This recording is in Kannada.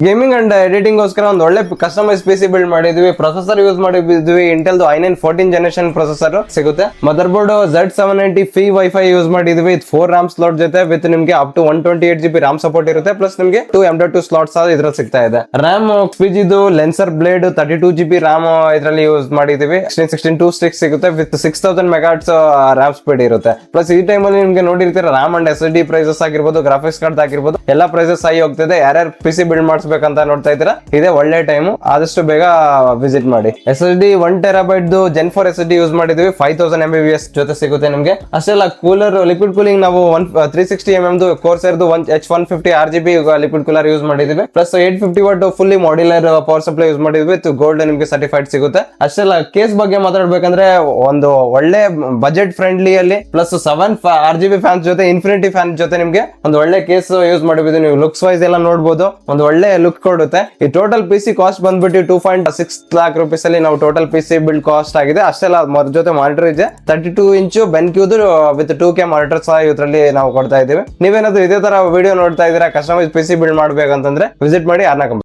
ಗೇಮಿಂಗ್ ಅಂಡ್ ಎಡಿಟಿಂಗ್ ಗೋಸ್ಕರ ಒಂದು ಒಳ್ಳೆ ಕಸ್ಟಮೈಸ್ PC ಬಿಲ್ಡ್ ಮಾಡಿದ್ವಿ. ಪ್ರೊಸೆಸರ್ ಯೂಸ್ ಮಾಡಿದ್ವಿ ಇಂಟೆಲ್ i9 14 ಜನರೇಷನ್ ಪ್ರೊಸೆಸರ್ ಸಿಗುತ್ತೆ. Motherboard Z790 free wifi use ಮಾಡಿದ್ವಿ. 4 RAM ಸ್ಲಾಟ್ ಜೊತೆ ವಿತ್ ನಿಮ್ಗೆ up to 128GB RAM support ಇರುತ್ತೆ. ಪ್ಲಸ್ ನಿಮ್ಗೆ 2 M.2 ಸ್ಲಾಟ್ಸ್ ಇದ್ರಲ್ಲಿ ಸಿಗ್ತಾ ಇದೆ. RAM XPG Lancer Blade 32GB RAM ಇದರಲ್ಲಿ ಯೂಸ್ ಮಾಡಿದೀವಿ. 16 ಸ್ಟಿಕ್ ಸಿಗುತ್ತೆ ವಿತ್ 6000 ಮೆಗಾಹರ್ಟ್ಸ್ RAM ಸ್ಪೀಡ್ ಇರುತ್ತೆ. ಪ್ಲಸ್ ಈ ಟೈಮ್ ಅಲ್ಲಿ ನಿಮ್ಗೆ ನೋಡಿರ್ತೀರ RAM ಅಂಡ್ SSD ಪ್ರೈಸಸ್ ಆಗಿರ್ಬೋದು, ಗ್ರಾಫಿಕ್ಸ್ ಕಾರ್ಡ್ ಆಗಿರ್ಬೋದು ಎಲ್ಲ ಪ್ರೈಸಸ್ ಆಗಿ ಹೋಗ್ತಿದೆ. ಯಾರ್ಯಾರು PC ಬಿಲ್ಡ್ ಮಾಡಿಸ್ಬೇಕಂತ ನೋಡ್ತಾ ಇದ್ದೀರಾ, ಇದೇ ಒಳ್ಳೆ ಟೈಮ್, ಆದಷ್ಟು ಬೇಗ ವಿಸಿಟ್ ಮಾಡಿ. SSD 1TB Gen 4 SSD use ಮಾಡಿದ್ವಿ. 5000 MBPS ಜೊತೆ ಸಿಗುತ್ತೆ ನಿಮ್ಗೆ. ಅಷ್ಟೆಲ್ಲ ಕೂಲರ್ ಲಿಕ್ವಿಡ್ ಕೂಲಿಂಗ್ ನಾವು 360mm ಕೋರ್ಸರ್ದು H150 RGB liquid cooler use ಮಾಡಿದ್ವಿ. Plus 850 watt fully modular power supply use ಮಾಡಿದ್ವಿ. ಗೋಲ್ಡ್ ನಿಮ್ಗೆ ಸರ್ಟಿಫೈಡ್ ಸಿಗುತ್ತೆ. ಅಷ್ಟೆಲ್ಲ ಕೇಸ್ ಬಗ್ಗೆ ಮಾತಾಡ್ಬೇಕಂದ್ರೆ ಒಂದು ಒಳ್ಳೆ ಬಜೆಟ್ ಫ್ರೆಂಡ್ಲಿ ಅಲ್ಲಿ ಪ್ಲಸ್ 7 RGB ಫ್ಯಾನ್ಸ್ ಜೊತೆ ಇನ್ಫಿನಿಟಿ ಫ್ಯಾನ್ ಜೊತೆ ನಿಮ್ಗೆ ಒಂದು ಒಳ್ಳೆ ಕೇಸ್ ಯೂಸ್ ಮಾಡಿದ್ವಿ. ನೀವು ಲುಕ್ಸ್ ವೈಸ್ ಎಲ್ಲ ನೋಡಬಹುದು, ಒಂದು ಒಳ್ಳೆ ಲುಕ್ ಕೊಡುತ್ತೆ. ಈ ಟೋಟಲ್ PC ಕಾಸ್ಟ್ ಬಂದ್ಬಿಟ್ಟು 2.6 lakh rupees ಅಲ್ಲಿ ನಾವು ಟೋಟಲ್ PC ಬಿಲ್ಡ್ ಕಾಸ್ಟ್ ಆಗಿದೆ. ಅಷ್ಟೆಲ್ಲ ಅದ್ರ ಜೊತೆ ಮಾನಿಟರ್ ಇದೆ 32 ಇಂಚು ಬೆನ್ಕ್ಯೂದು ವಿತ್ 2K ಮಾನಿಟರ್ ಸಹ ಇದರಲ್ಲಿ ನಾವು ಕೊಡ್ತಾ ಇದ್ದೀವಿ. ನೀವೇನಾದ್ರೂ ಇದೇ ತರ ವಿಡಿಯೋ ನೋಡ್ತಾ ಇದ್ದೀರಾ, ಕಸ್ಟಮೈಸ್ PC ಬಿಲ್ಡ್ ಮಾಡ್ಬೇಕಂತಂದ್ರೆ ವಿಸಿಟ್ ಮಾಡಿ ಅರ್ನಾ ಕಂಪನಿ.